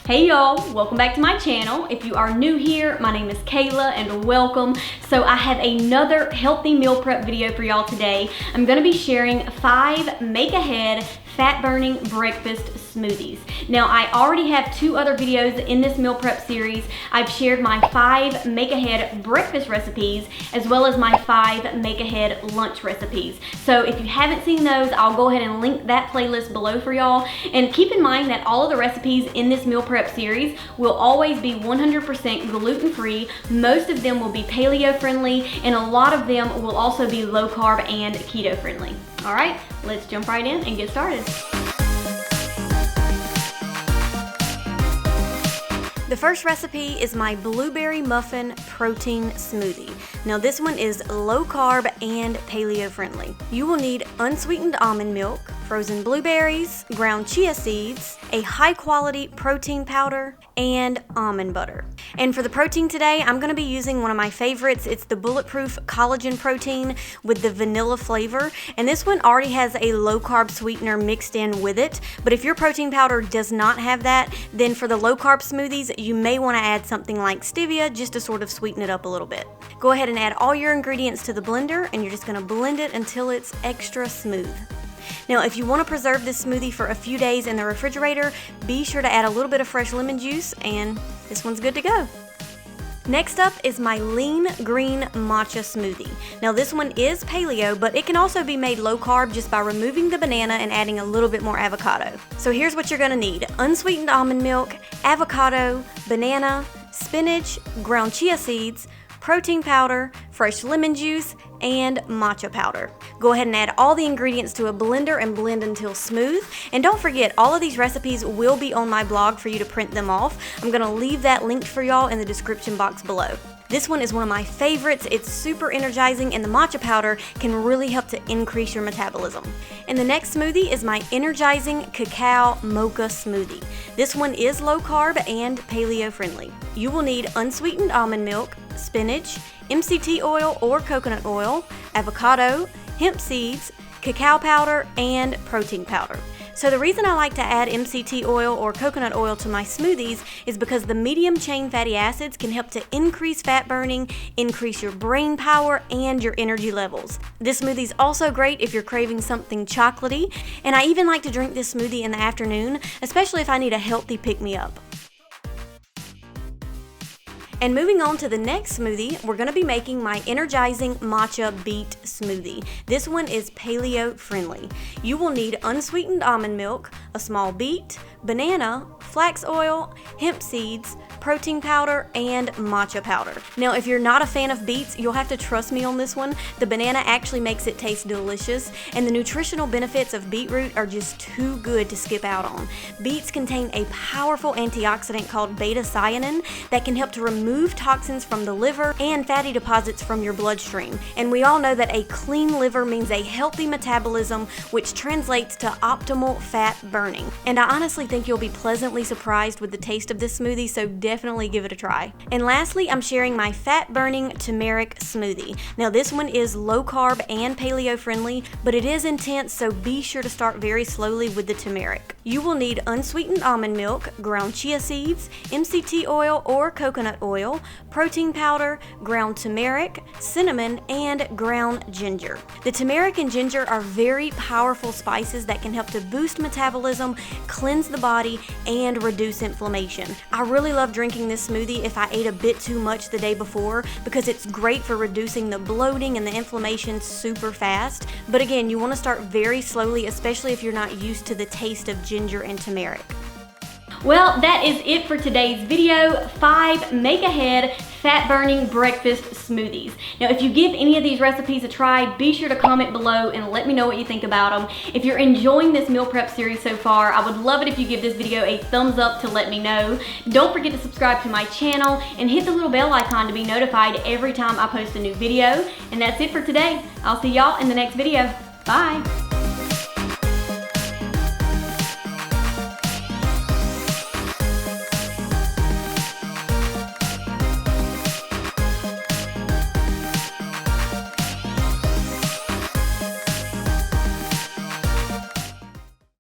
Hey y'all, welcome back to my channel. If you are new here, my name is Kayla and welcome. So I have another healthy meal prep video for y'all today. I'm gonna be sharing 5 make ahead fat burning breakfast smoothies. Now I already have 2 other videos in this meal prep series. I've shared my 5 make ahead breakfast recipes as well as my 5 make ahead lunch recipes. So if you haven't seen those, I'll go ahead and link that playlist below for y'all. And keep in mind that all of the recipes in this meal prep series will always be 100% gluten free. Most of them will be paleo friendly and a lot of them will also be low carb and keto friendly. All right, let's jump right in and get started. The first recipe is my blueberry muffin protein smoothie. Now this one is low carb and paleo friendly. You will need unsweetened almond milk, frozen blueberries, ground chia seeds, a high quality protein powder, and almond butter. And for the protein today, I'm gonna be using one of my favorites. It's the bulletproof collagen protein with the vanilla flavor. And this one already has a low carb sweetener mixed in with it. But if your protein powder does not have that, then for the low carb smoothies, you may wanna add something like stevia just to sort of sweeten it up a little bit. Go ahead and add all your ingredients to the blender and you're just gonna blend it until it's extra smooth. Now, if you want to preserve this smoothie for a few days in the refrigerator, be sure to add a little bit of fresh lemon juice and this one's good to go. Next up is my lean green matcha smoothie. Now this one is paleo, but it can also be made low carb just by removing the banana and adding a little bit more avocado. So here's what you're gonna need: unsweetened almond milk, avocado, banana, spinach, ground chia seeds, protein powder, fresh lemon juice, and matcha powder. Go ahead and add all the ingredients to a blender and blend until smooth. And don't forget, all of these recipes will be on my blog for you to print them off. I'm gonna leave that linked for y'all in the description box below. This one is one of my favorites. It's super energizing and the matcha powder can really help to increase your metabolism. And the next smoothie is my Energizing Cacao Mocha smoothie. This one is low carb and paleo friendly. You will need unsweetened almond milk, spinach, MCT oil or coconut oil, avocado, hemp seeds, cacao powder, and protein powder. So the reason I like to add MCT oil or coconut oil to my smoothies is because the medium chain fatty acids can help to increase fat burning, increase your brain power, and your energy levels. This smoothie is also great if you're craving something chocolatey, and I even like to drink this smoothie in the afternoon, especially if I need a healthy pick-me-up. And moving on to the next smoothie, we're gonna be making my Energizing Matcha Beet smoothie. This one is paleo friendly. You will need unsweetened almond milk, a small beet, banana, flax oil, hemp seeds, protein powder, and matcha powder. Now, if you're not a fan of beets, you'll have to trust me on this one. The banana actually makes it taste delicious, and the nutritional benefits of beetroot are just too good to skip out on. Beets contain a powerful antioxidant called beta-cyanine that can help to remove toxins from the liver and fatty deposits from your bloodstream. And we all know that a clean liver means a healthy metabolism, which translates to optimal fat burning. And I honestly think you'll be pleasantly surprised with the taste of this smoothie, so definitely give it a try. And lastly, I'm sharing my fat burning turmeric smoothie. Now this one is low carb and paleo friendly, but it is intense, so be sure to start very slowly with the turmeric. You will need unsweetened almond milk, ground chia seeds, MCT oil or coconut oil, protein powder, ground turmeric, cinnamon, and ground ginger. The turmeric and ginger are very powerful spices that can help to boost metabolism, cleanse the body, and reduce inflammation. I really love drinking this smoothie if I ate a bit too much the day before because it's great for reducing the bloating and the inflammation super fast. But again, you want to start very slowly, especially if you're not used to the taste of ginger and turmeric. Well, that is it for today's video. 5 make ahead fat burning breakfast smoothies. Now, if you give any of these recipes a try, be sure to comment below and let me know what you think about them. If you're enjoying this meal prep series so far, I would love it if you give this video a thumbs up to let me know. Don't forget to subscribe to my channel and hit the little bell icon to be notified every time I post a new video. And that's it for today. I'll see y'all in the next video. Bye.